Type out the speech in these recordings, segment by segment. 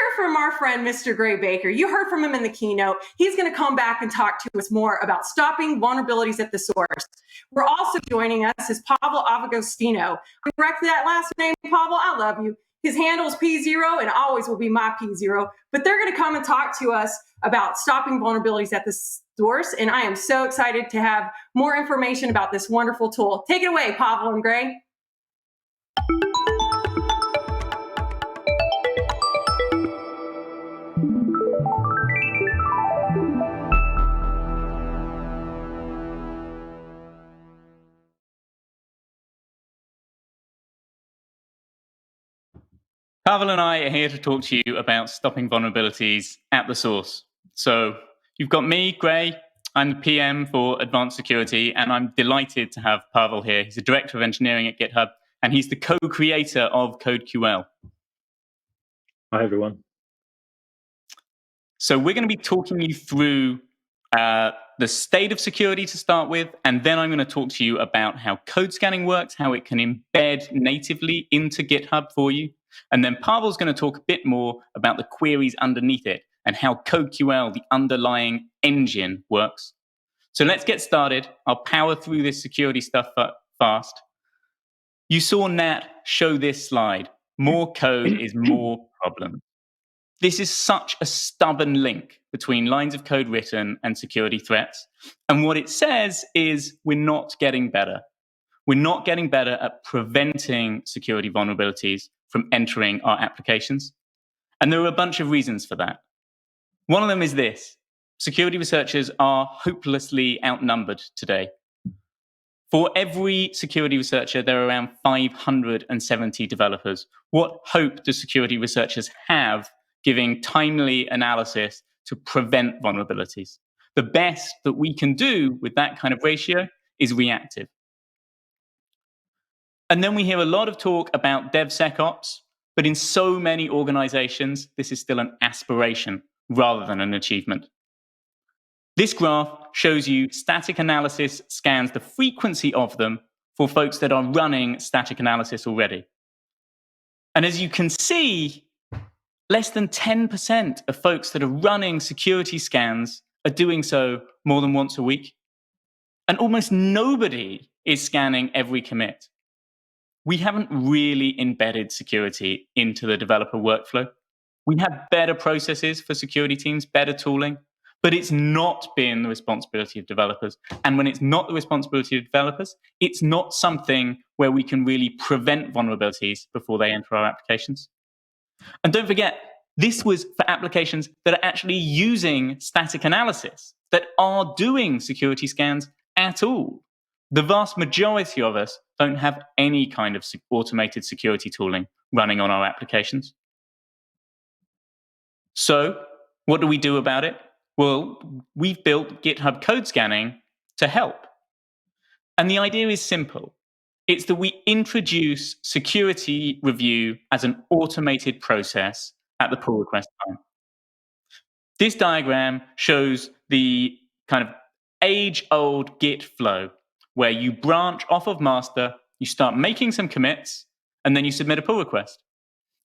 heard from our friend, Mr. Gray Baker. You heard from him in the keynote. He's going to come back and talk to us more about stopping vulnerabilities at the source. We're also joining us is Pavel Avgustinov. Correct that last name, Pavel? I love you. His handle is P0 and always will be my P0. But they're going to come and talk to us about stopping vulnerabilities at the source. And I am so excited to have more information about this wonderful tool. Take it away, Pavel and Gray. Pavel and I are here to talk to you about stopping vulnerabilities at the source. So you've got me, Gray. I'm the PM for Advanced Security, and I'm delighted to have Pavel here. He's the Director of Engineering at GitHub, and he's the co-creator of CodeQL. Hi, everyone. So we're going to be talking you through the state of security to start with, and then I'm going to talk to you about how code scanning works, how it can embed natively into GitHub for you. And then Pavel's going to talk a bit more about the queries underneath it and how CodeQL, the underlying engine, works. So let's get started. I'll power through this security stuff fast. You saw Nat show this slide. More code is more problem. This is such a stubborn link between lines of code written and security threats. And what it says is we're not getting better. We're not getting better at preventing security vulnerabilities from entering our applications. And there are a bunch of reasons for that. One of them is this. Security researchers are hopelessly outnumbered today. For every security researcher, there are around 570 developers. What hope do security researchers have giving timely analysis to prevent vulnerabilities? The best that we can do with that kind of ratio is reactive. And then we hear a lot of talk about DevSecOps, but in so many organizations, this is still an aspiration rather than an achievement. This graph shows you static analysis scans the frequency of them for folks that are running static analysis already. And as you can see, less than 10% of folks that are running security scans are doing so more than once a week. And almost nobody is scanning every commit. We haven't really embedded security into the developer workflow. We have better processes for security teams, better tooling, but it's not been the responsibility of developers. And when it's not the responsibility of developers, it's not something where we can really prevent vulnerabilities before they enter our applications. And don't forget, this was for applications that are actually using static analysis, that are doing security scans at all. The vast majority of us don't have any kind of automated security tooling running on our applications. So what do we do about it? Well, we've built GitHub code scanning to help. And the idea is simple. It's that we introduce security review as an automated process at the pull request time. This diagram shows the kind of age-old Git flow, where you branch off of master, you start making some commits, and then you submit a pull request.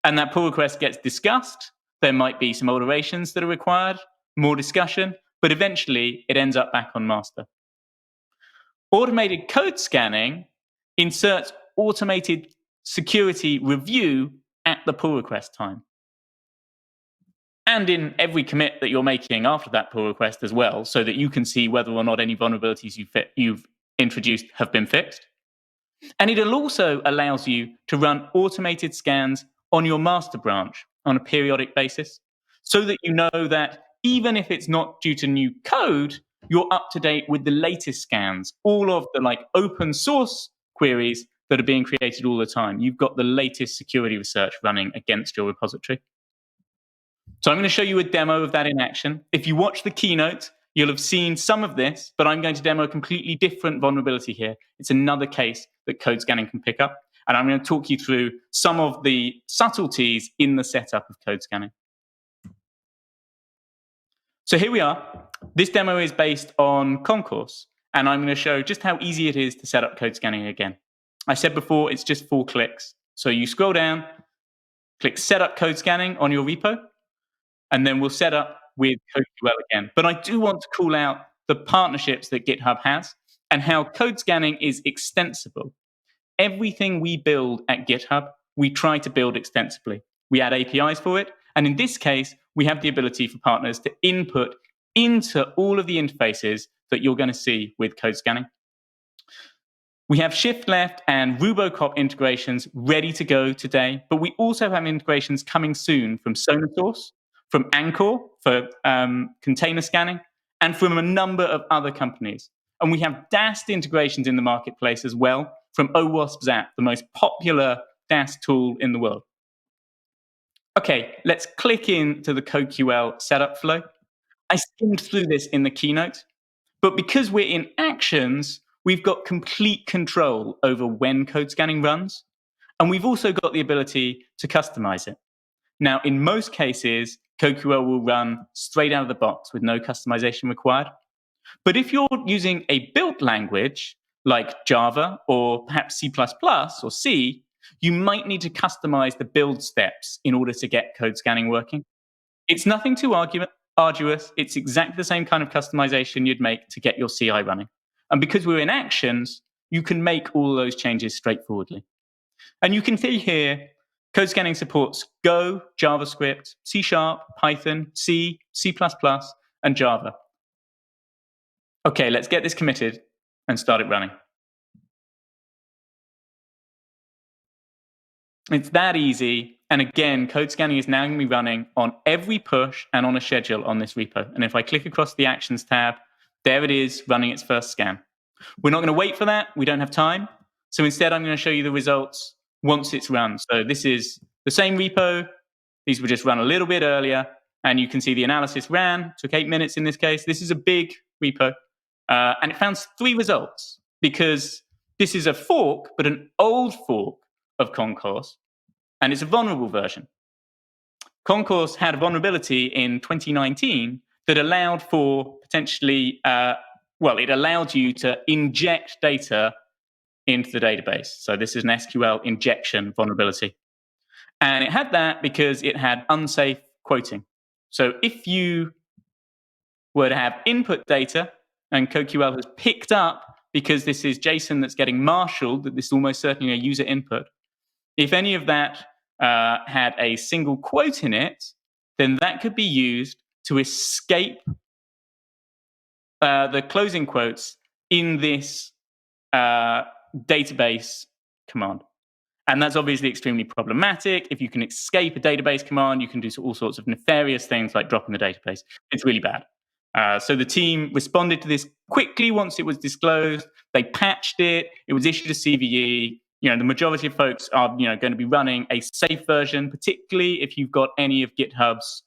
And that pull request gets discussed. There might be some alterations that are required, more discussion, but eventually it ends up back on master. Automated code scanning inserts automated security review at the pull request time. And in every commit that you're making after that pull request as well, so that you can see whether or not any vulnerabilities you've introduced have been fixed. And it also allows you to run automated scans on your master branch on a periodic basis, so that you know that even if it's not due to new code, you're up to date with the latest scans, all of the open source queries that are being created all the time. You've got the latest security research running against your repository. So I'm going to show you a demo of that in action. If you watch the keynote, you'll have seen some of this, but I'm going to demo a completely different vulnerability here. It's another case that code scanning can pick up. And I'm going to talk you through some of the subtleties in the setup of code scanning. So here we are. This demo is based on Concourse, and I'm going to show just how easy it is to set up code scanning again. I said before, it's just 4 clicks. So you scroll down, click Set up code scanning on your repo, and then we'll set up with CodeQL again. But I do want to call out the partnerships that GitHub has and how code scanning is extensible. Everything we build at GitHub, we try to build extensively. We add APIs for it, and in this case, we have the ability for partners to input into all of the interfaces that you're going to see with code scanning. We have shift left and Rubocop integrations ready to go today, but we also have integrations coming soon from SonarSource, from Anchor for container scanning, and from a number of other companies. And we have DAST integrations in the marketplace as well from OWASP Zap, the most popular DAST tool in the world. Okay, let's click into the CodeQL setup flow. I skimmed through this in the keynote, but because we're in actions, we've got complete control over when code scanning runs, and we've also got the ability to customize it. Now, in most cases, CodeQL will run straight out of the box with no customization required. But if you're using a built language like Java or perhaps C++ or C, you might need to customize the build steps in order to get code scanning working. It's nothing too arduous. It's exactly the same kind of customization you'd make to get your CI running. And because we're in actions, you can make all those changes straightforwardly. And you can see here, code scanning supports Go, JavaScript, C#, Python, C, C++, and Java. Okay, let's get this committed and start it running. It's that easy. And again, code scanning is now going to be running on every push and on a schedule on this repo. And if I click across the Actions tab, there it is running its first scan. We're not going to wait for that. We don't have time. So instead, I'm going to show you the results once it's run. So this is the same repo. These were just run a little bit earlier. And you can see the analysis ran. Took 8 minutes in this case. This is a big repo. And it found 3 results because this is a fork, but an old fork of Concourse. And it's a vulnerable version. Concourse had a vulnerability in 2019 that allowed for potentially, it allowed you to inject data into the database. So this is an SQL injection vulnerability. And it had that because it had unsafe quoting. So if you were to have input data, and CodeQL has picked up, because this is JSON that's getting marshaled, that this is almost certainly a user input, if any of that had a single quote in it, then that could be used to escape the closing quotes in this database command. And that's obviously extremely problematic. If you can escape a database command, you can do all sorts of nefarious things like dropping the database. It's really bad. So the team responded to this quickly once it was disclosed. They patched it. It was issued a CVE. The majority of folks are, going to be running a safe version, particularly if you've got any of GitHub's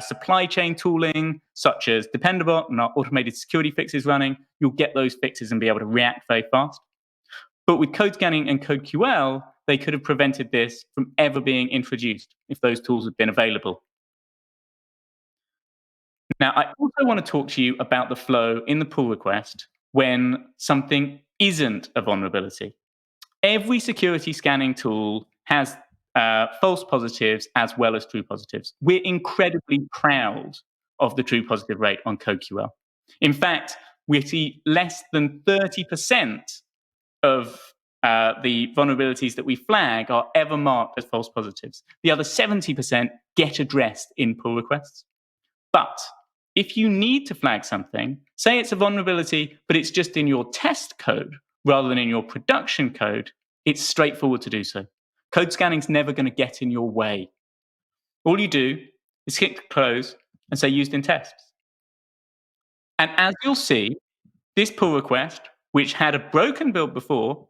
supply chain tooling, such as Dependabot and our automated security fixes running. You'll get those fixes and be able to react very fast. But with code scanning and CodeQL, they could have prevented this from ever being introduced if those tools had been available. Now, I also want to talk to you about the flow in the pull request when something isn't a vulnerability. Every security scanning tool has false positives as well as true positives. We're incredibly proud of the true positive rate on CodeQL. In fact, we see less than 30% of the vulnerabilities that we flag are ever marked as false positives. The other 70% get addressed in pull requests. But if you need to flag something, say it's a vulnerability, but it's just in your test code rather than in your production code, it's straightforward to do so. Code scanning's never going to get in your way. All you do is click close and say used in tests. And as you'll see, this pull request, which had a broken build before,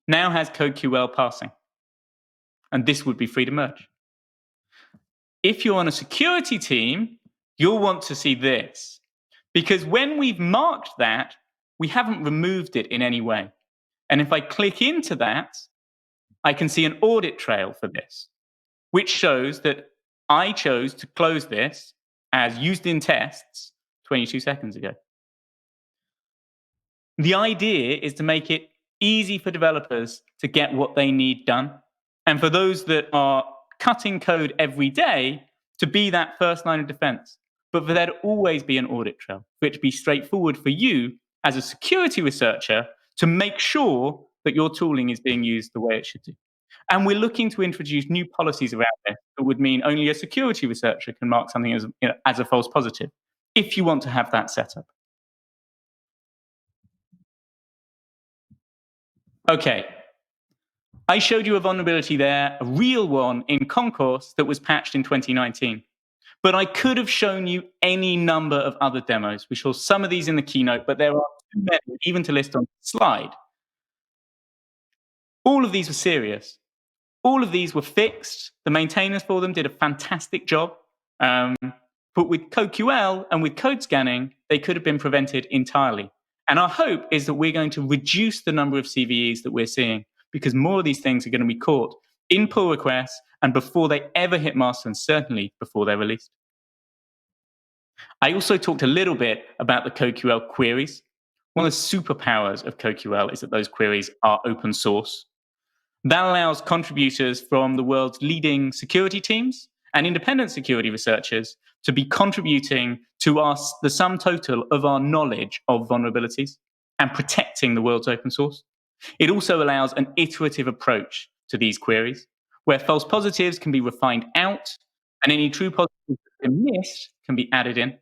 now has CodeQL passing. And this would be free to merge. If you're on a security team, you'll want to see this. Because when we've marked that, we haven't removed it in any way. And if I click into that, I can see an audit trail for this, which shows that I chose to close this as used in tests 22 seconds ago. The idea is to make it easy for developers to get what they need done. And for those that are cutting code every day, to be that first line of defense, but for there to always be an audit trail, for it to be straightforward for you as a security researcher to make sure that your tooling is being used the way it should do. And we're looking to introduce new policies around this that would mean only a security researcher can mark something as a false positive, if you want to have that set up. Okay, I showed you a vulnerability there, a real one in Concourse that was patched in 2019. But I could have shown you any number of other demos. We saw some of these in the keynote, but there are too many even to list on the slide. All of these were serious. All of these were fixed. The maintainers for them did a fantastic job. But with CodeQL and with code scanning, they could have been prevented entirely. And our hope is that we're going to reduce the number of CVEs that we're seeing, because more of these things are going to be caught in pull requests and before they ever hit master, and certainly before they're released. I also talked a little bit about the CodeQL queries. One of the superpowers of CodeQL is that those queries are open source. That allows contributors from the world's leading security teams and independent security researchers to be contributing to us the sum total of our knowledge of vulnerabilities and protecting the world's open source. It also allows an iterative approach to these queries, where false positives can be refined out and any true positives that have been missed can be added in.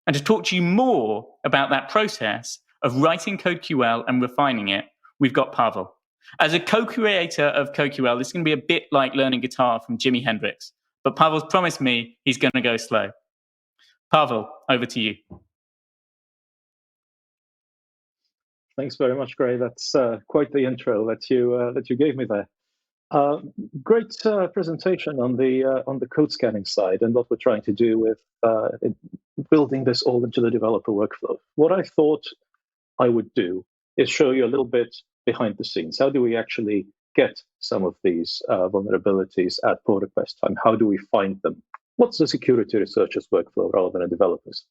And to talk to you more about that process of writing CodeQL and refining it, we've got Pavel. As a co-creator of CodeQL, this is going to be a bit like learning guitar from Jimi Hendrix, but Pavel's promised me he's going to go slow. Pavel, over to you. Thanks very much, Gray. That's quite the intro that you gave me there. Great presentation on the code scanning side and what we're trying to do with building this all into the developer workflow. What I thought I would do is show you a little bit behind the scenes. How do we actually get some of these vulnerabilities at pull request time? How do we find them? What's the security researcher's workflow rather than a developer's?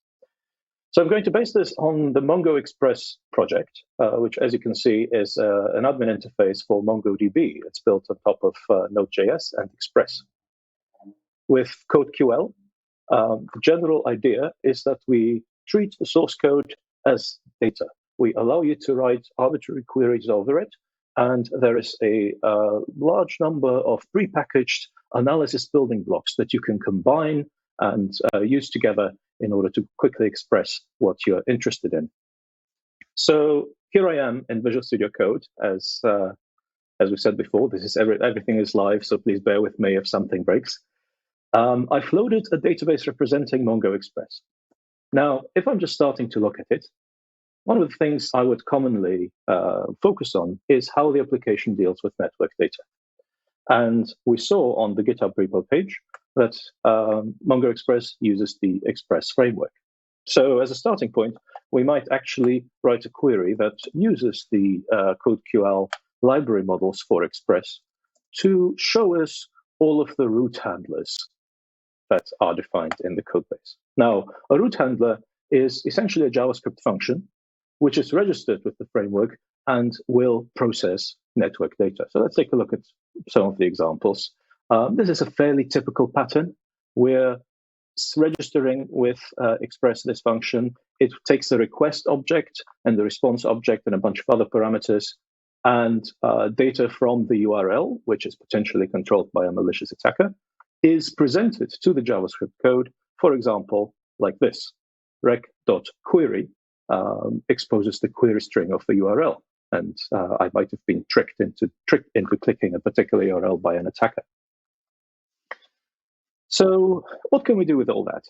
So I'm going to base this on the Mongo Express project, which, as you can see, is an admin interface for MongoDB. It's built on top of Node.js and Express. With CodeQL, the general idea is that we treat the source code as data. We allow you to write arbitrary queries over it, and there is a large number of prepackaged analysis building blocks that you can combine and use together in order to quickly express what you're interested in. So here I am in Visual Studio Code. As we said before, this is everything is live, so please bear with me if something breaks. I've loaded a database representing Mongo Express. Now, if I'm just starting to look at it, one of the things I would commonly focus on is how the application deals with network data. And we saw on the GitHub repo page that Mongo Express uses the Express framework. So as a starting point, we might actually write a query that uses the CodeQL library models for Express to show us all of the root handlers that are defined in the code base. Now, a root handler is essentially a JavaScript function which is registered with the framework and will process network data. So let's take a look at some of the examples. This is a fairly typical pattern. We're registering with Express this function. It takes the request object and the response object and a bunch of other parameters and data from the URL, which is potentially controlled by a malicious attacker, is presented to the JavaScript code, for example, like this. rec.query exposes the query string of the URL. And I might have been tricked into clicking a particular URL by an attacker. So what can we do with all that?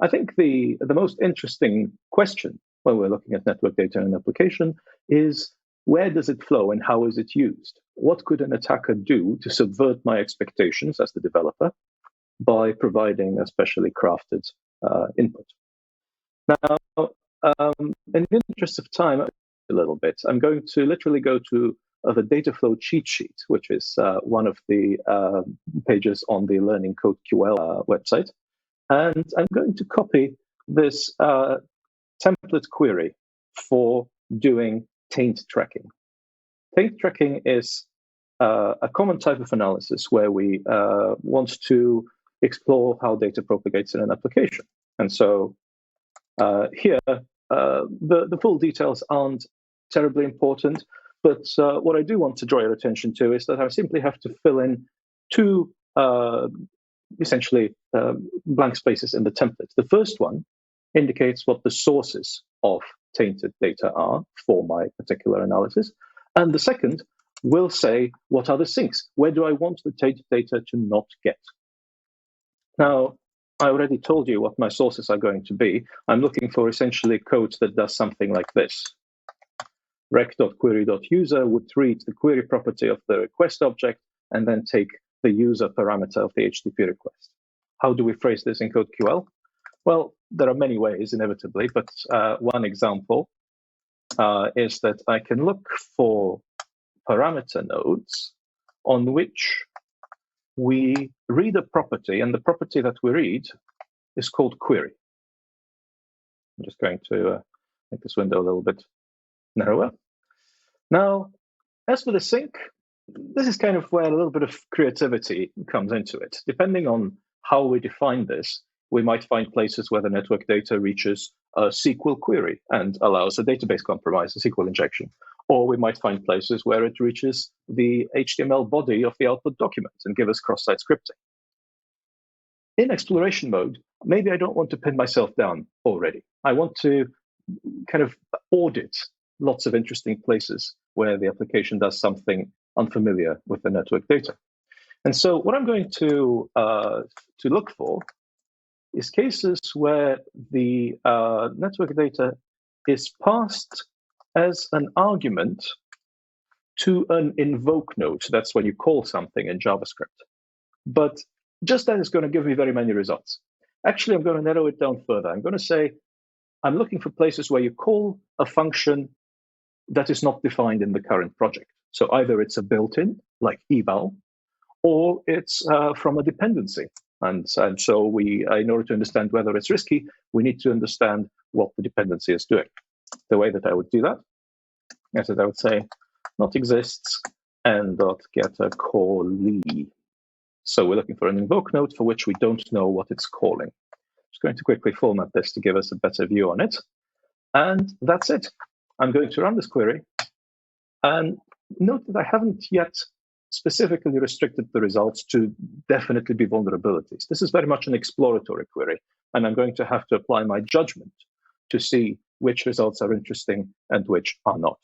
I think the most interesting question when we're looking at network data in an application is, where does it flow and how is it used? What could an attacker do to subvert my expectations as the developer by providing a specially crafted input? Now, in the interest of time, a little bit, I'm going to literally go to the data flow cheat sheet, which is one of the pages on the Learning CodeQL website. And I'm going to copy this template query for doing taint tracking. Taint tracking is a common type of analysis where we want to explore how data propagates in an application. And so here, the full details aren't terribly important, but what I do want to draw your attention to is that I simply have to fill in two essentially blank spaces in the template. The first one indicates what the sources of tainted data are for my particular analysis. And the second will say, what are the sinks? Where do I want the tainted data to not get? Now, I already told you what my sources are going to be. I'm looking for essentially code that does something like this. rec.query.user would read the query property of the request object and then take the user parameter of the HTTP request. How do we phrase this in CodeQL? Well, there are many ways, inevitably, but one example is that I can look for parameter nodes on which we read a property, and the property that we read is called query. I'm just going to make this window a little bit narrower. Now, as for the sink, this is kind of where a little bit of creativity comes into it. Depending on how we define this, we might find places where the network data reaches a SQL query and allows a database compromise, a SQL injection. Or we might find places where it reaches the HTML body of the output document and give us cross-site scripting. In exploration mode, maybe I don't want to pin myself down already. I want to kind of audit lots of interesting places where the application does something unfamiliar with the network data. And so what I'm going to look for is cases where the network data is passed as an argument to an invoke node. That's when you call something in JavaScript. But just that is going to give me very many results. Actually, I'm going to narrow it down further. I'm going to say, I'm looking for places where you call a function that is not defined in the current project. So either it's a built-in, like eval, or it's from a dependency. And so we, in order to understand whether it's risky, we need to understand what the dependency is doing. The way that I would do that is that I would say not exists and.getter callee. So we're looking for an invoke node for which we don't know what it's calling. Just going to quickly format this to give us a better view on it. And that's it. I'm going to run this query. And note that I haven't yet specifically restricted the results to definitely be vulnerabilities. This is very much an exploratory query, and I'm going to have to apply my judgment to see which results are interesting and which are not.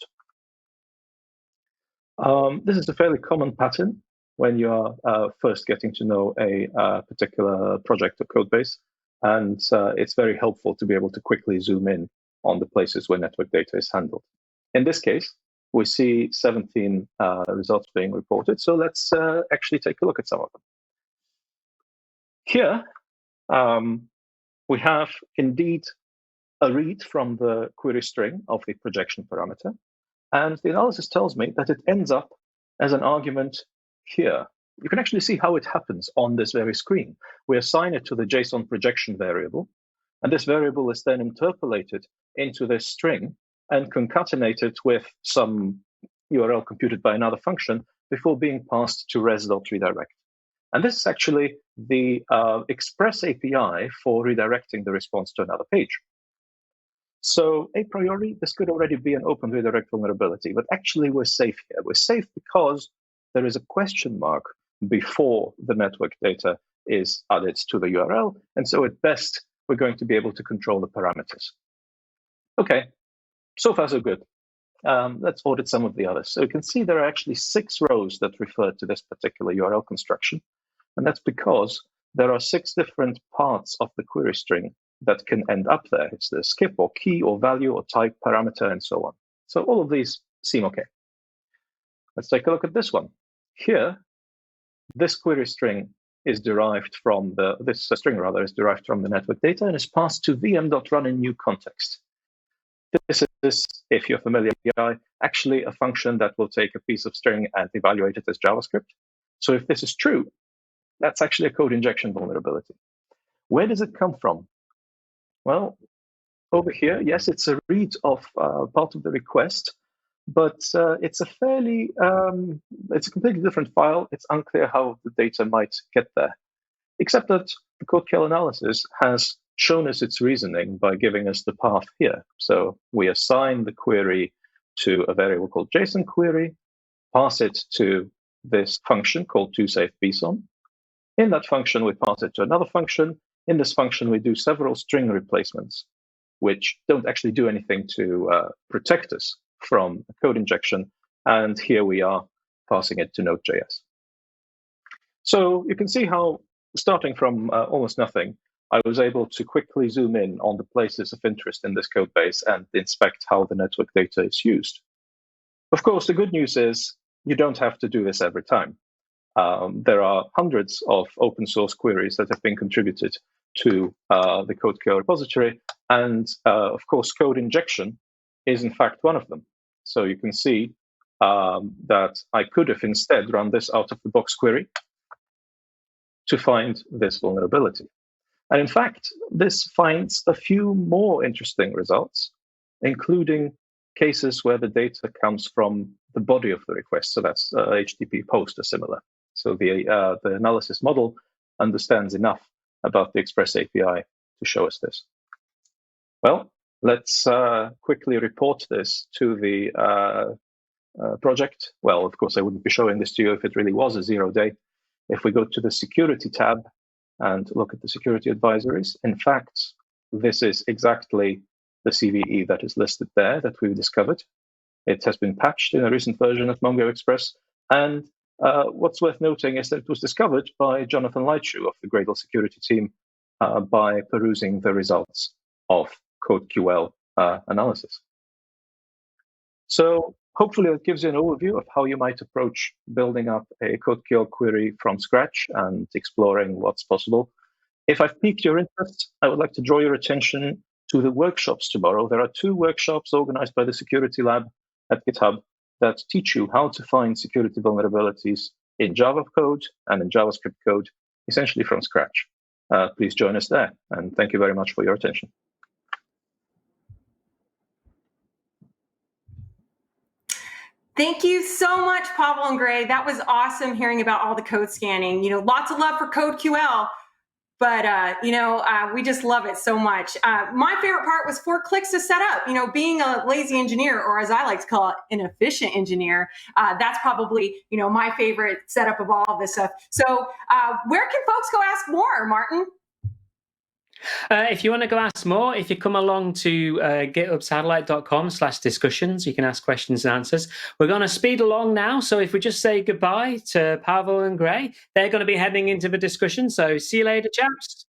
This is a fairly common pattern when you are first getting to know a particular project or code base, and it's very helpful to be able to quickly zoom in on the places where network data is handled. In this case, we see 17 results being reported. So let's actually take a look at some of them. Here, we have indeed a read from the query string of the projection parameter. And the analysis tells me that it ends up as an argument here. You can actually see how it happens on this very screen. We assign it to the JSON projection variable, and this variable is then interpolated into this string and concatenated with some URL computed by another function before being passed to res.redirect. And this is actually the express API for redirecting the response to another page. So a priori, this could already be an open redirect vulnerability, but actually we're safe here. We're safe because there is a question mark before the network data is added to the URL. And so at best, we're going to be able to control the parameters. Okay, so far so good. Let's audit some of the others. So you can see there are actually 6 rows that refer to this particular URL construction. And that's because there are 6 different parts of the query string that can end up there. It's the skip or key or value or type parameter and so on. So all of these seem okay. Let's take a look at this one. Here, this query string is derived from this string is derived from the network data and is passed to vm.run in new context. This is, if you're familiar with API, actually a function that will take a piece of string and evaluate it as JavaScript. So if this is true, that's actually a code injection vulnerability. Where does it come from? Well, over here, yes, it's a read of part of the request, but it's a fairly, it's a completely different file. It's unclear how the data might get there. except that the CodeQL analysis has shown us its reasoning by giving us the path here. So we assign the query to a variable called JSON query, pass it to this function called toSafeBSON. In that function, we pass it to another function. In this function, we do several string replacements, which don't actually do anything to protect us from a code injection. And here we are passing it to Node.js. So you can see how, starting from almost nothing, I was able to quickly zoom in on the places of interest in this code base and inspect how the network data is used. Of course, the good news is you don't have to do this every time. There are hundreds of open source queries that have been contributed to the CodeQL repository. And of course, code injection is in fact one of them. So you can see that I could have instead run this out of the box query to find this vulnerability. And in fact, this finds a few more interesting results, including cases where the data comes from the body of the request. So that's HTTP post or similar. So the analysis model understands enough about the Express API to show us this. Well, let's quickly report this to the project. Well, of course, I wouldn't be showing this to you if it really was a 0-day. If we go to the security tab and look at the security advisories, in fact, this is exactly the CVE that is listed there that we've discovered. It has been patched in a recent version of Mongo Express. And what's worth noting is that it was discovered by Jonathan Lightshoe of the Gradle security team by perusing the results of CodeQL analysis. So hopefully that gives you an overview of how you might approach building up a CodeQL query from scratch and exploring what's possible. If I've piqued your interest, I would like to draw your attention to the workshops tomorrow. There are 2 workshops organized by the security lab at GitHub that teach you how to find security vulnerabilities in Java code and in JavaScript code, essentially from scratch. Please join us there, and thank you very much for your attention. Thank you so much, Pavel and Gray. That was awesome hearing about all the code scanning. Lots of love for CodeQL, but we just love it so much. My favorite part was 4 clicks to set up. Being a lazy engineer, or as I like to call it, an efficient engineer, that's probably my favorite setup of all of this stuff. So where can folks go ask more, Martin? If you want to go ask more, if you come along to githubsatellite.com/discussions, you can ask questions and answers. We're going to speed along now. So if we just say goodbye to Pavel and Gray, they're going to be heading into the discussion. So see you later, chaps.